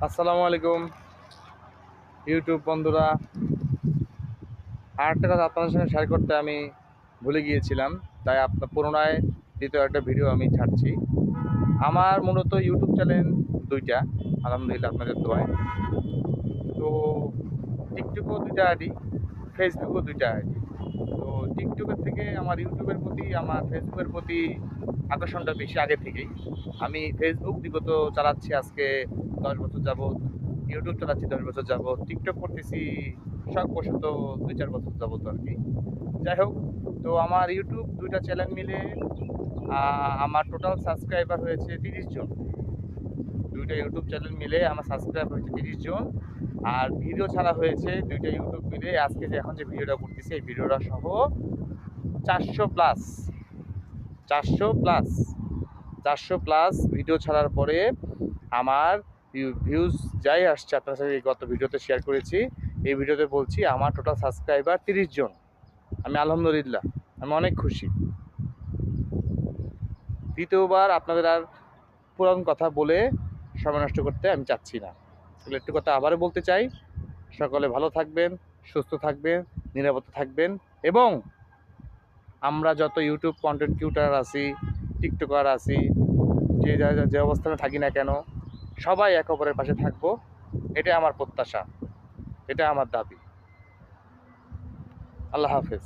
আসসালামু আলাইকুম ইউটিউব বন্ধুরা। আর একটা কথা আপনাদের সঙ্গে শেয়ার করতে আমি ভুলে গিয়েছিলাম, তাই আপনার পুনরায় দ্বিতীয় একটা ভিডিও আমি ছাড়ছি। আমার মূলত ইউটিউব চ্যানেল দুইটা, আলহামদুলিল্লাহ আপনাদের দোয়ায়। তো টিকটকও দুইটা আইডি, ফেসবুকও দুইটা আইডি। তো টিকটকের থেকে আমার ইউটিউবের প্রতি, আমার ফেসবুকের প্রতি আকর্ষণটা বেশি আগে থেকেই। আমি ফেসবুক বিগত চালাচ্ছি আজকে 10 বছর যাবৎ, ইউটিউব চালাচ্ছি 10 বছর যাবৎ, টিকটক করতেছি শখবশত 2-4 বছর যাবৎ আর কি। যাই হোক, তো আমার ইউটিউব দুইটা চ্যানেল মিলে আমার টোটাল সাবস্ক্রাইবার হয়েছে 30 জন। দুইটা ইউটিউব চ্যানেল মিলে আমার সাবস্ক্রাইবার হয়েছে 30 জন। আর ভিডিও ছাড়া হয়েছে দুইটা ইউটিউব মিলে, আজকে যে এখন যে ভিডিওটা করতেছি এই ভিডিওটা সহ 400+, 400+, 400+ ভিডিও ছাড়ার পরে আমার ভিউজ যাই আসছে, আপনার সাথে গত ভিডিওতে শেয়ার করেছি, এই ভিডিওতে বলছি আমার টোটাল সাবস্ক্রাইবার 30 জন। আমি আলহামদুলিল্লাহ, আমি অনেক খুশি। দ্বিতীয়বার আপনাদের আর পুরান কথা বলে সময় নষ্ট করতে আমি চাচ্ছি না। তাহলে একটু কথা আবারও বলতে চাই, সকলে ভালো থাকবেন, সুস্থ থাকবেন, নিরাপদে থাকবেন, এবং আমরা যত ইউটিউব কন্টেন্ট ক্রিয়েটর আছি, টিকটকার আছি, যে অবস্থানে থাকি না কেন, সবাই একে অপরের পাশে থাকবো। এটা আমার প্রত্যাশা, এটা আমার দাবি। আল্লাহ হাফেজ।